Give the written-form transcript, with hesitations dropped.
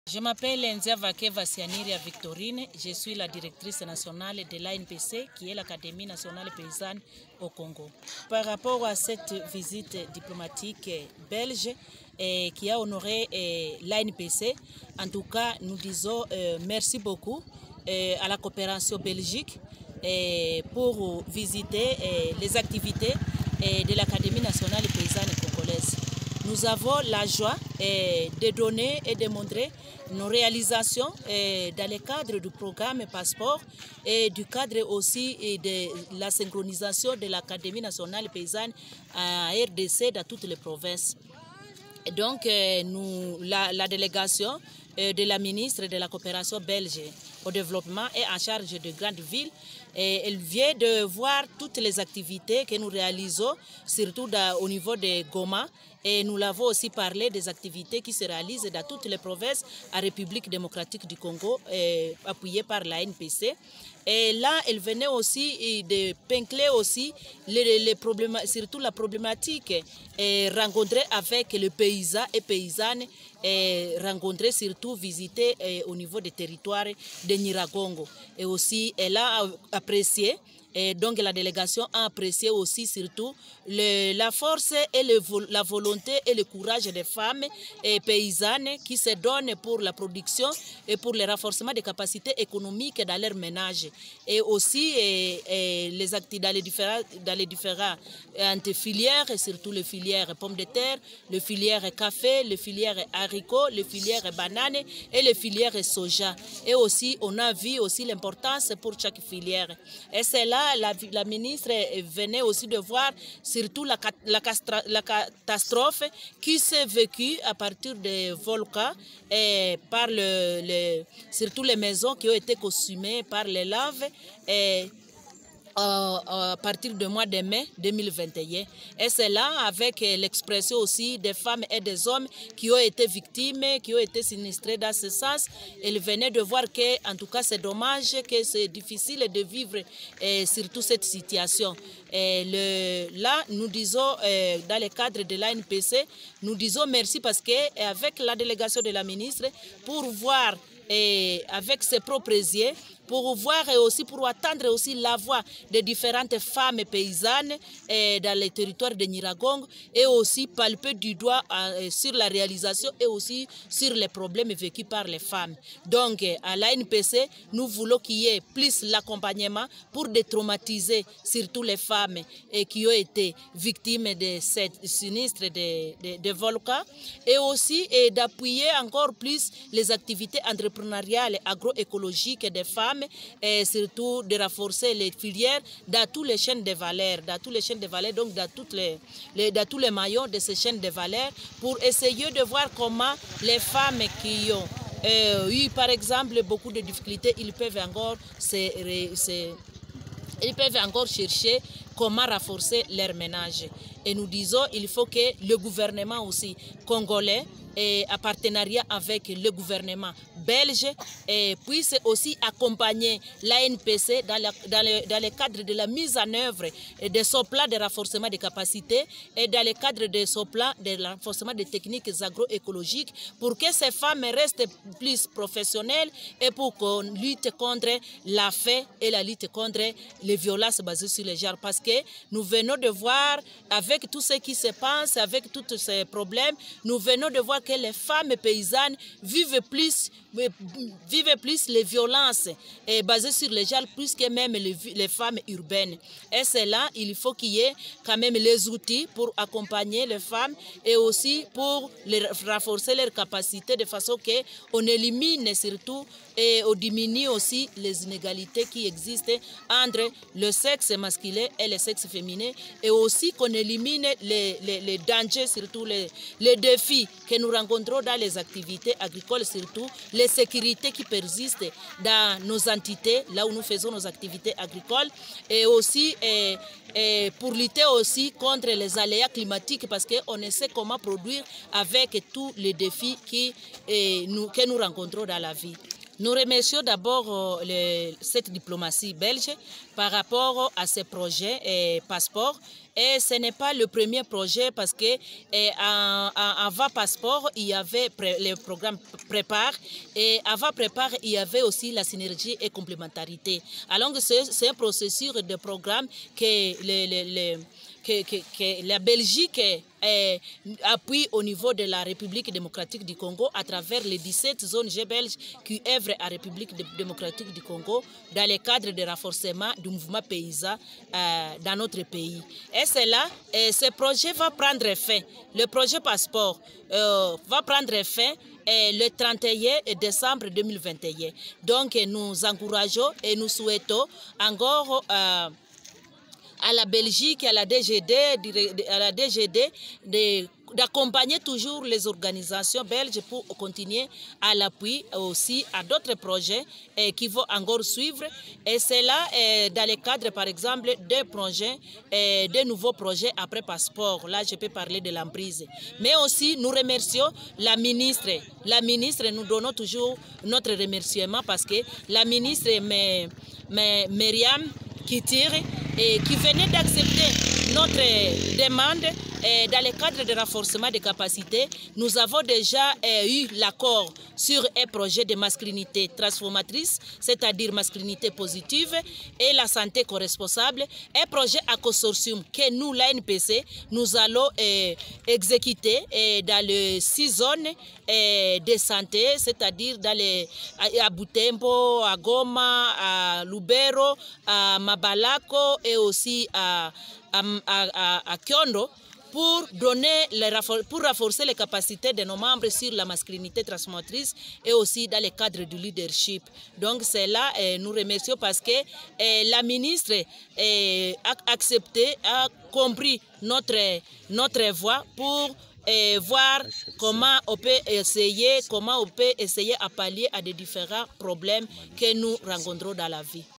Je m'appelle Nzia Vakeva Sianiria Victorine, je suis la directrice nationale de l'ANPC, qui est l'Académie nationale paysanne au Congo. Par rapport à cette visite diplomatique belge qui a honoré l'ANPC, en tout cas, nous disons merci beaucoup à la coopération belgique pour visiter les activités de l'Académie nationale paysanne congolaise. Nous avons la joie de donner et de montrer nos réalisations dans le cadre du programme Passeport et du cadre aussi de la synchronisation de l'Académie nationale paysanne à RDC dans toutes les provinces. Et donc, la délégation de la ministre de la coopération belge au développement est en charge de grandes villes. Et elle vient de voir toutes les activités que nous réalisons, surtout au niveau de Goma. Et nous l'avons aussi parlé des activités qui se réalisent dans toutes les provinces en République démocratique du Congo, appuyées par la NPC. Et là, elle venait aussi de pincler aussi surtout la problématique rencontrée avec les paysans et paysannes, rencontrée surtout visitée au niveau des territoires de Nyiragongo. Et aussi, elle a apprécié. Et donc la délégation a apprécié aussi surtout la force et la volonté et le courage des femmes et paysannes qui se donnent pour la production et pour le renforcement des capacités économiques dans leur ménage. Et aussi dans les différentes filières, et surtout les filières pommes de terre, les filières café, les filières haricots, les filières bananes et les filières soja. Et aussi, on a vu aussi l'importance pour chaque filière. Et c'est là la ministre venait aussi de voir surtout la catastrophe qui s'est vécue à partir des volcans et par surtout les maisons qui ont été consumées par les laves. À partir du mois de mai 2021. Et c'est là, avec l'expression aussi des femmes et des hommes qui ont été victimes, qui ont été sinistrés dans ce sens. Elle venait de voir que, en tout cas, c'est dommage, que c'est difficile de vivre surtout cette situation. Là, nous disons, dans le cadre de l'ANPC, nous disons merci parce qu'avec la délégation de la ministre, pour voir avec ses propres yeux, pour voir et aussi pour attendre aussi la voix des différentes femmes paysannes dans les territoires de Nyiragongo et aussi palper du doigt sur la réalisation et aussi sur les problèmes vécus par les femmes. Donc à l'ANPC, nous voulons qu'il y ait plus l'accompagnement pour détraumatiser surtout les femmes qui ont été victimes de cette sinistre de volcans et aussi d'appuyer encore plus les activités entrepreneuriales agroécologiques des femmes et surtout de renforcer les filières dans toutes les chaînes de valeur, donc dans tous les maillons de ces chaînes de valeur pour essayer de voir comment les femmes qui ont eu par exemple beaucoup de difficultés, ils peuvent encore chercher comment renforcer leur ménage. Et nous disons qu'il faut que le gouvernement aussi congolais en partenariat avec le gouvernement belge puisse aussi accompagner l'ANPC dans le cadre de la mise en œuvre de son plan de renforcement des capacités et dans le cadre de son plan de renforcement des techniques agroécologiques pour que ces femmes restent plus professionnelles et pour qu'on lutte contre la faim et la lutte contre les violences basées sur le genre. Parce que nous venons de voir, avec tout ce qui se passe, avec tous ces problèmes, nous venons de voir que les femmes paysannes vivent plus les violences basées sur les genres plus que même les femmes urbaines. Et c'est là, il faut qu'il y ait quand même les outils pour accompagner les femmes et aussi pour renforcer leurs capacités de façon qu'on élimine surtout et on diminue aussi les inégalités qui existent entre le sexe masculin et le sexe féminin et aussi qu'on élimine les dangers, surtout les défis que nous rencontrons dans les activités agricoles, surtout les sécurités qui persistent dans nos entités, là où nous faisons nos activités agricoles et aussi pour lutter aussi contre les aléas climatiques parce qu'on ne sait comment produire avec tous les défis que nous rencontrons dans la vie. Nous remercions d'abord cette diplomatie belge par rapport à ces projets et passeports. Et ce n'est pas le premier projet parce que avant Passeport, il y avait le programme Prépare. Et avant Prépare, il y avait aussi la synergie et complémentarité. Alors que c'est un processus de programme que la Belgique appuie au niveau de la République démocratique du Congo à travers les 17 zones G belges qui œuvrent à la République démocratique du Congo dans le cadre de renforcement du mouvement paysan dans notre pays. Et c'est là, ce projet va prendre fin. Le projet Passeport va prendre fin le 31 décembre 2021. Donc nous encourageons et nous souhaitons encore à la Belgique, à la DGD, d'accompagner toujours les organisations belges pour continuer à l'appui aussi à d'autres projets qui vont encore suivre. Et c'est là, dans le cadre, par exemple, des projets, de nouveaux projets après Passeport. Là, je peux parler de l'emprise. Mais aussi, nous remercions la ministre. La ministre, nous donnons toujours notre remerciement parce que la ministre Myriam Kittir et qui venait d'accepter notre demande dans le cadre de renforcement des capacités. Nous avons déjà eu l'accord sur un projet de masculinité transformatrice, c'est-à-dire masculinité positive et la santé co-responsable, un projet à consortium que nous, l'ANPC, nous allons exécuter dans les 6 zones de santé, c'est-à-dire à Butembo, à Goma, à Lubero, à Mabalako et aussi à Kyondo, pour renforcer les capacités de nos membres sur la masculinité transformatrice et aussi dans le cadre du leadership. Donc c'est là, nous remercions parce que la ministre a accepté, a compris notre voix pour voir comment on peut essayer à pallier à des différents problèmes que nous rencontrons dans la vie.